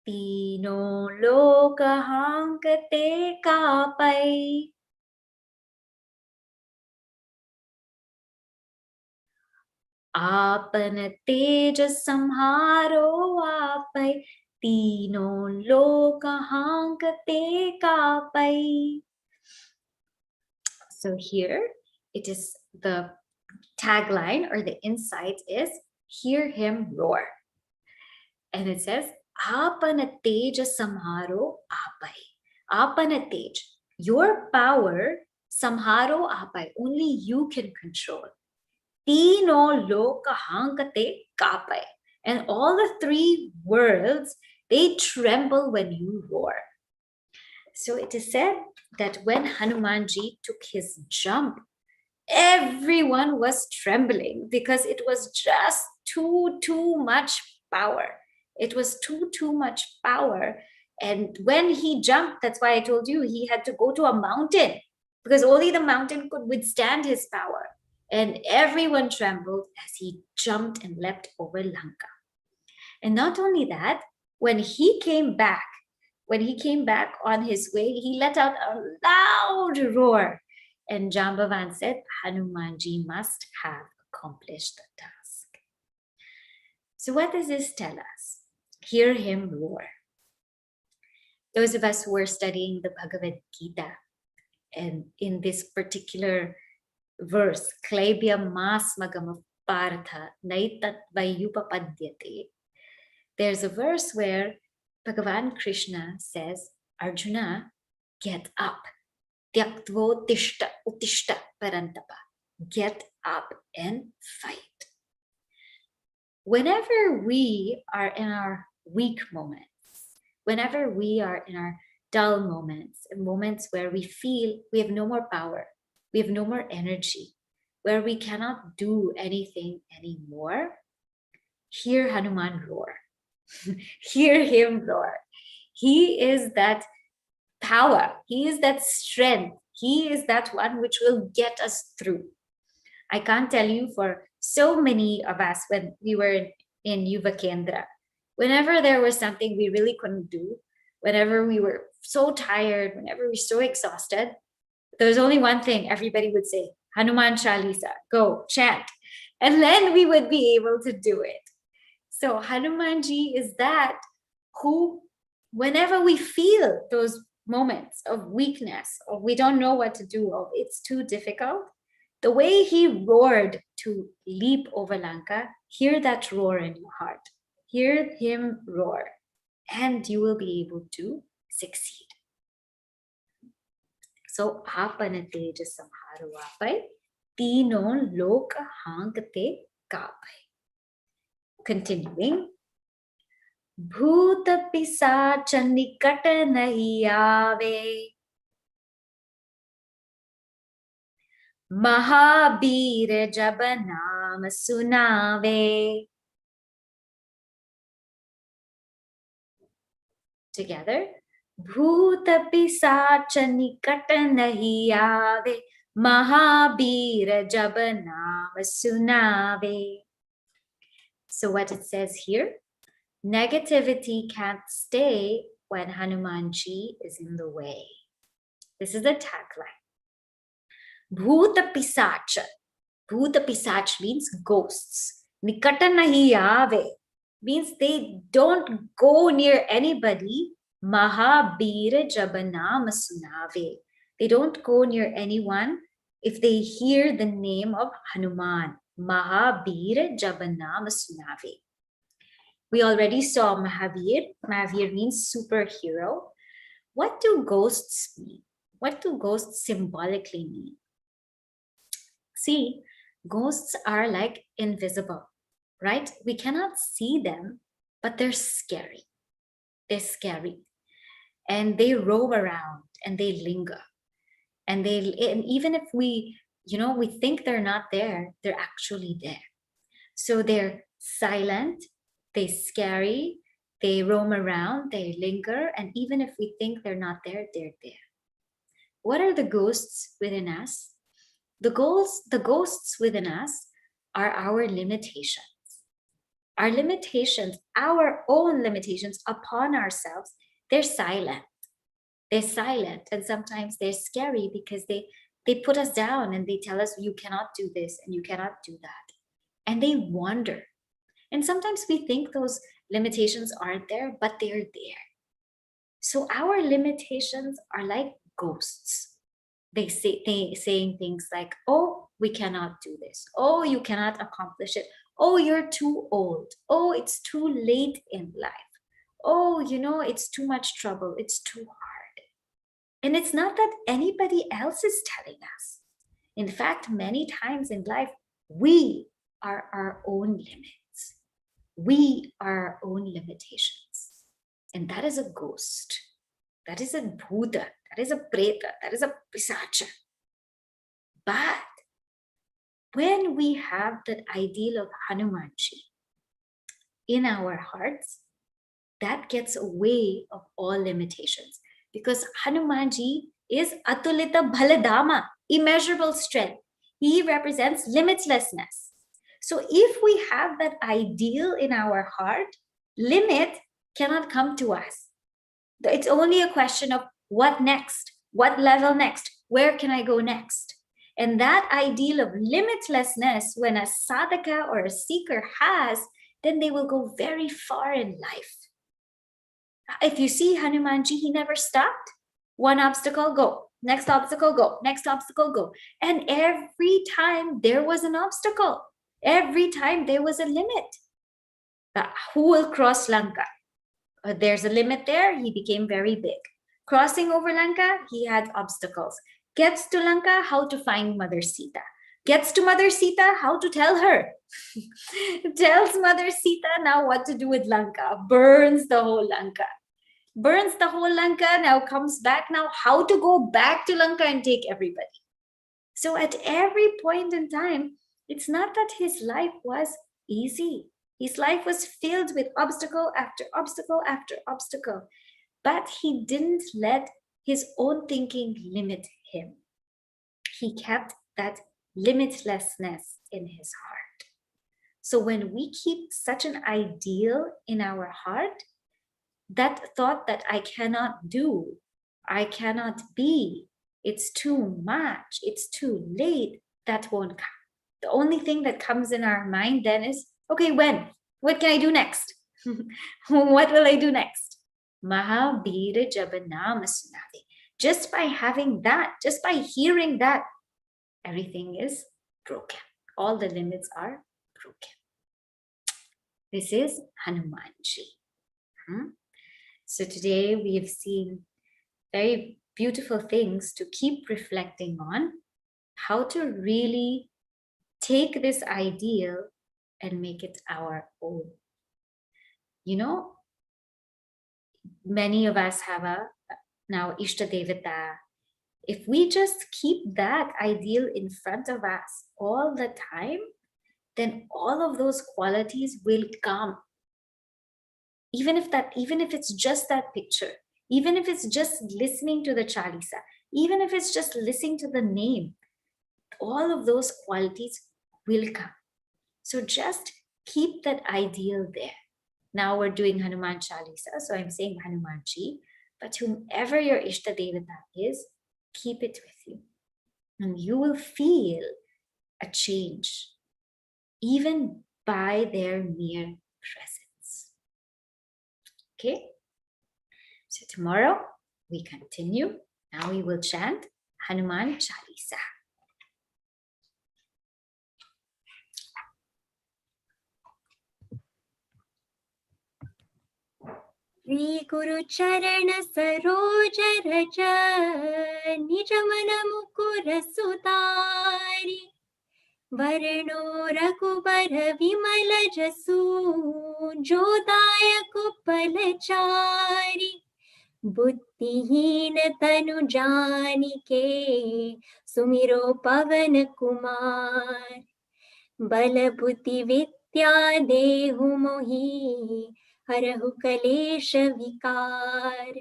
tino loka hankate kapai. Apan teja samharo apai, tino loka hankate kapai. So here it is, the tagline or the insight is, hear him roar. And it says, Apana teja samharo apai. Apana tej, your power, samharo apai, only you can control. Tino loka hankate kapai. And all the 3 worlds, they tremble when you roar. So it is said that when Hanumanji took his jump, everyone was trembling because it was just too much power. It was too much power. And when he jumped, that's why I told you he had to go to a mountain, because only the mountain could withstand his power. And everyone trembled as he jumped and leapt over Lanka. And not only that, when he came back on his way, he let out a loud roar. And Jambavan said, Hanumanji must have accomplished the task. So what does this tell us? Hear him roar. Those of us who are studying the Bhagavad Gita, and in this particular verse, Klaibya mas magam partha naitat vayupapadyate, there's a verse where Bhagavan Krishna says, Arjuna, get up. Tyaktvo tishta utishta parantapa. Get up and fight. Whenever we are in our weak moments, whenever we are in our dull moments, and moments where we feel we have no more power, we have no more energy, where we cannot do anything anymore, hear Hanuman roar. Hear him roar. He is that power. He is that strength. He is that one which will get us through. I can't tell you, for so many of us when we were in Yuva Kendra, whenever there was something we really couldn't do, whenever we were so tired, whenever we were so exhausted, there's only one thing everybody would say: Hanuman Chalisa, go chant. And then we would be able to do it. So Hanumanji is that who, whenever we feel those moments of weakness, or we don't know what to do, or it's too difficult, the way he roared to leap over Lanka, hear that roar in your heart. Hear him roar, and you will be able to succeed. So, आपन तेज संहारुआपै, तीनों लोक हांकते कापै. Continuing. भूत पिशाच निकट नहीं आवे, महावीर जब नाम सुनावे. Together. भूत पिशाच निकट नहीं आवे, महावीर जब नाम सुनावे. So what it says here, negativity can't stay when Hanumanji is in the way. This is the tagline. Bhuta Pisacha. Bhuta Pisach means ghosts. Nikata nahi aave means they don't go near anybody. Mahabir Jabanam Sunave. They don't go near anyone if they hear the name of Hanuman. Mahabir Jabanam Sunave. We already saw Mahavir. Mahavir means superhero. What do ghosts mean? What do ghosts symbolically mean? See, ghosts are like invisible, right? We cannot see them, but they're scary. They're scary. And they roam around and they linger. And even if we think they're not there, they're actually there. So they're silent, they're scary, they roam around, they linger, and even if we think they're not there, they're there. What are the ghosts within us? The ghosts within us are our limitations. Our limitations, our own limitations upon ourselves, they're silent. They're silent, and sometimes they're scary because they put us down and they tell us you cannot do this and you cannot do that. And they wander. And sometimes we think those limitations aren't there, but they're there. So our limitations are like ghosts. They saying things like, oh, we cannot do this. Oh, you cannot accomplish it. Oh, you're too old. Oh, it's too late in life. Oh, it's too much trouble. It's too hard. And it's not that anybody else is telling us. In fact, many times in life, we are our own limits. We are our own limitations. And that is a ghost. That is a bhuta. That is a preta. That is a pisacha. But when we have that ideal of Hanumanji in our hearts, that gets away of all limitations. Because Hanumanji is Atulita Bhaladama, immeasurable strength. He represents limitlessness. So if we have that ideal in our heart, limit cannot come to us. It's only a question of what next, what level next, where can I go next? And that ideal of limitlessness, when a sadhaka or a seeker has, then they will go very far in life. If you see Hanumanji, he never stopped. One obstacle, go. Next obstacle, go. Next obstacle, go. And every time there was an obstacle. Every time there was a limit. Who will cross Lanka? There's a limit there. He became very big. Crossing over Lanka, he had obstacles. Gets to Lanka, how to find Mother Sita. Gets to Mother Sita, how to tell her. Tells Mother Sita now what to do with Lanka. Burns the whole Lanka. Burns the whole Lanka, now comes back now, how to go back to Lanka and take everybody. So at every point in time, it's not that his life was easy. His life was filled with obstacle after obstacle after obstacle. But he didn't let his own thinking limit him. He kept that limitlessness in his heart. So when we keep such an ideal in our heart, that thought that I cannot do, I cannot be, it's too much, it's too late, that won't come. The only thing that comes in our mind then is, okay, when? What can I do next? What will I do next? Mahabhira Jabanama Sunade. Just by having that, just by hearing that, everything is broken. All the limits are broken. This is Hanumanji. So today we have seen very beautiful things to keep reflecting on, how to really take this ideal and make it our own. You know, many of us have a now Ishta Devata. If we just keep that ideal in front of us all the time, then all of those qualities will come. Even if it's just that picture, even if it's just listening to the Chalisa, even if it's just listening to the name, all of those qualities will come. So just keep that ideal there. Now we're doing Hanuman Chalisa, so I'm saying Hanumanji, but whomever your Ishta Devata is, keep it with you. And you will feel a change, even by their mere presence. Okay? So tomorrow we continue. Now we will chant Hanuman Chalisa. Shri गुरु चरण सरोज रज निज मन मुकुर सुतारी वरणो रघुबर विमल जसु जो दायक फलचारी बुद्धिहीन तनु जानिके सुमिरो पवन कुमार बल बुद्धि विद्या देहु मोहि हरहु कलेश विकार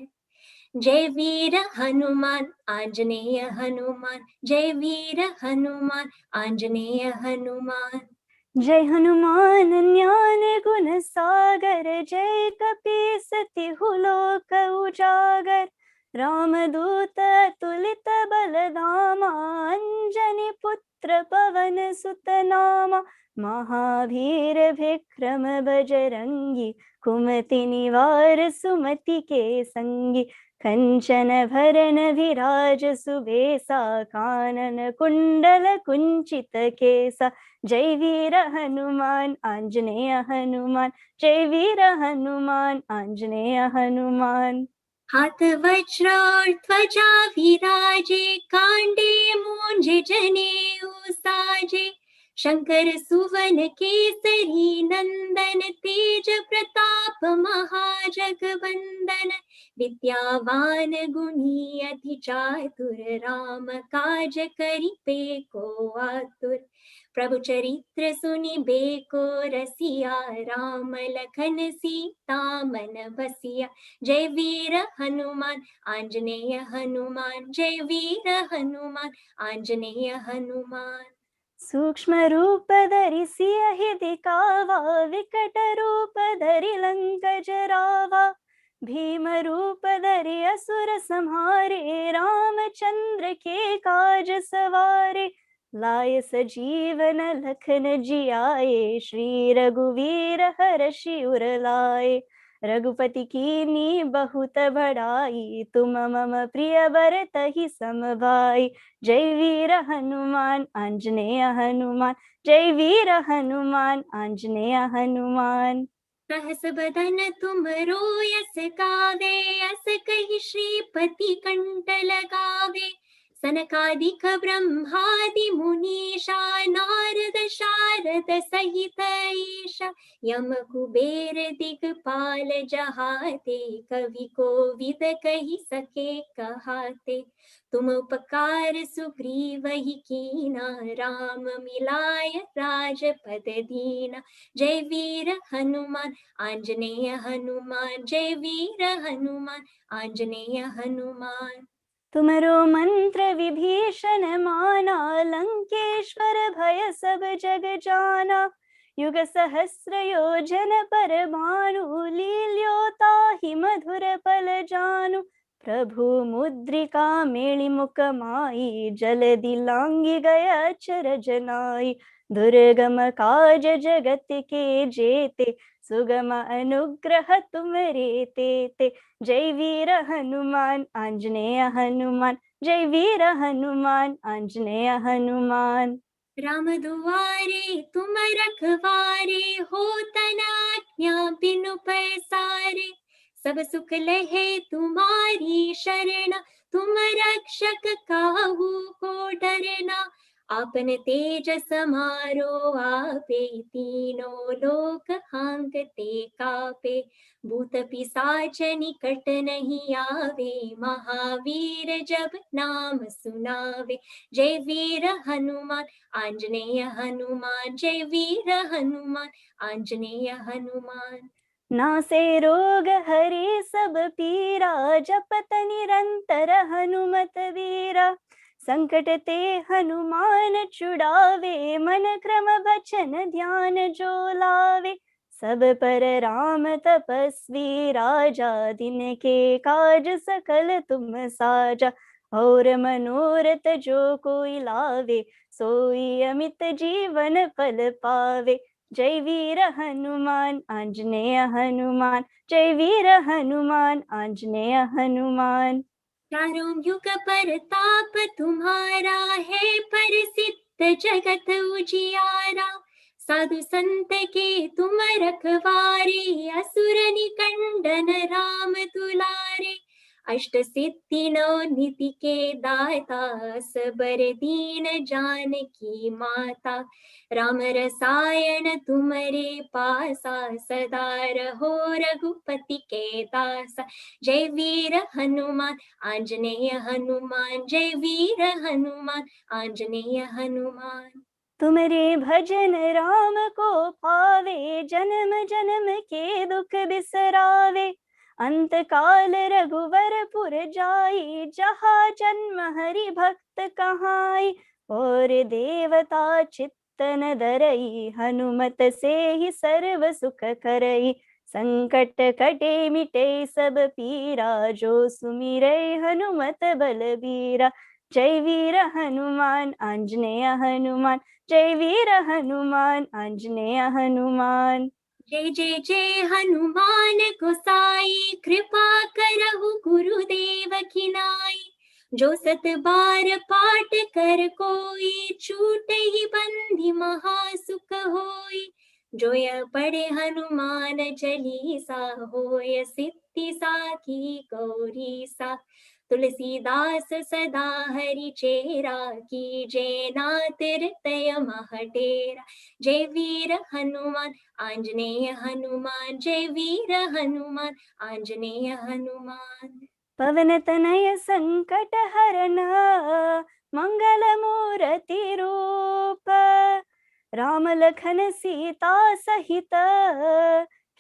जय वीर हनुमान आंजनेय हनुमान जय वीर हनुमान आंजनेय हनुमान जय हनुमान ज्ञान गुण सागर जय कपीस तिहु लोक उजागर रामदूत अतुलित बलधामा अंजनी पुत्र पवन सुत नामा महावीर विक्रम बजरंगी कुमति निवार सुमति के संगी कंचन भरन विराज सुबेसा कानन कुंडल कुंचित केसा जय वीर हनुमान आंजनेय हनुमान जय वीर हनुमान आंजनेय हनुमान हाथ वज्र और ध्वजा विराजे कांडे मूंज जनेऊ साजे शंकर सुवन केसरी नंदन तेज प्रताप महाजगवंदन विद्यावान गुणी अति चातुर राम काज करिबे को आतुर प्रभु चरित्र सुनिबे को रसिया राम लखन सीता मन बसिया जय वीर हनुमान आंजनेय हनुमान जय वीर हनुमान आंजनेय हनुमान सूक्ष्म रूप धरि सियहि दिखावा विकट रूप धरि लंक जरावा भीम रूप धरि असुर संहारे रामचंद्र के काज सवारे लाय सजीवन लखन जियाए श्री रघुवीर हर्षि उर लाए रघुपति कीन्ही बहुत बड़ाई तुम मम प्रिय भरतहि सम भाई जय वीर हनुमान आंजनेय हनुमान जय वीर हनुमान आंजनेय हनुमान सहस बदन तुम रोयस गावे अस कहि श्रीपति कंठ लगावे सनकादिक ब्रह्मादि मुनीषा नारद शारद सहित ईशा यम कुबेर दिगपाल जहाते कवि कोविद कहि सके कहाते तुम उपकार सुग्रीवहि कीना राम मिलाय राजपद दीना जय वीर हनुमान आंजनेय हनुमान जय वीर हनुमान आंजनेय हनुमान तुमरो मंत्र विभीषण माना लंकेश्वर भय सब जग जाना युग सहस्र योजन पर भानु लील्योताहि मधुर पल जानु प्रभु मुद्रिका मेली मुख माई, जलदि लांगी गया चर जनाई। दुर्गम काज जगत के जेते, सुगम अनुग्रह तुमरे तेते। जय वीर हनुमान आंजनेय हनुमान, जय वीर हनुमान आंजनेय हनुमान। राम दुआरे तुम रखवारे, होता न आज्ञा बिनु पैसारे। सब सुख लहे तुम्हारी शरण, तुम रक्षक काहू को डरना। आपन तेज समारो आपे, तीनों लोक हांकते कापे। भूत पिशाच निकट नहीं आवे, महावीर जब नाम सुनावे। जय वीर हनुमान आंजनेय हनुमान, जय वीर हनुमान आंजनेय हनुमान। नासे रोग हरे सब पीरा, जपत निरंतर हनुमत वीरा। संकट ते हनुमान छुड़ावे, मन क्रम बचन ध्यान जो लावे। सब पर राम तपस्वी राजा, दिन के काज सकल तुम साजा। और मनोरथ जो कोई लावे, सोई अमित जीवन फल पावे। जय वीर हनुमान आंजनेय हनुमान, जय वीर हनुमान आंजनेय हनुमान। चारों युग परताप तुम्हारा है, प्रसिद्ध जगत उजियारा। साधु संत के तुम रखवारे, असुर निकंदन राम दुलारे। अष्ट सिद्धि नौ निधि के दाता, असबर दीन जानकी माता। राम रसायन तुम्हारे पासा, सदा रहो रघुपति के दासा। जय वीर हनुमान आंजनेय हनुमान, जय वीर हनुमान आंजनेय हनुमान। तुमरे भजन राम को पावे, जन्म जन्म के दुख बिसरावे। अंत काल रघुवर पुर जाई, जहाँ जन्म हरि भक्त कहाई। और देवता चित्तन धरई, हनुमत से ही सर्व सुख करई। संकट कटे मिटे सब पीरा, जो सुमिरै हनुमत बलबीरा। जय वीर हनुमान आंजनेय हनुमान, जय वीर हनुमान आंजनेय हनुमान। जय जय जय हनुमान गोसाई, कृपा करहु गुरुदेव की नाई। जो सत बार पाठ कर कोई, छूटे ही बंदी महासुख होई। जो यह पढ़े हनुमान चालीसा, होय सिद्धि साखी गौरीसा। तुलसीदास सदा हरि चेरा, की जय नाथ हृदय महडेरा। जय वीर हनुमान आंजनेय हनुमान, जय वीर हनुमान आंजनेय हनुमान। पवन तनय संकट हरन, मंगल मूर्ति रूप। राम लखन सीता सहित,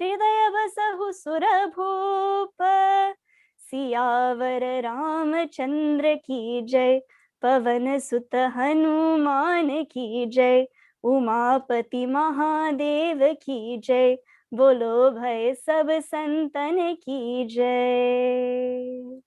हृदय बसहु सुर भूप। सियावर रामचंद्र की जय, पवन सुत हनुमान की जय। उमापति महादेव की जय, बोलो भय सब संतन की जय।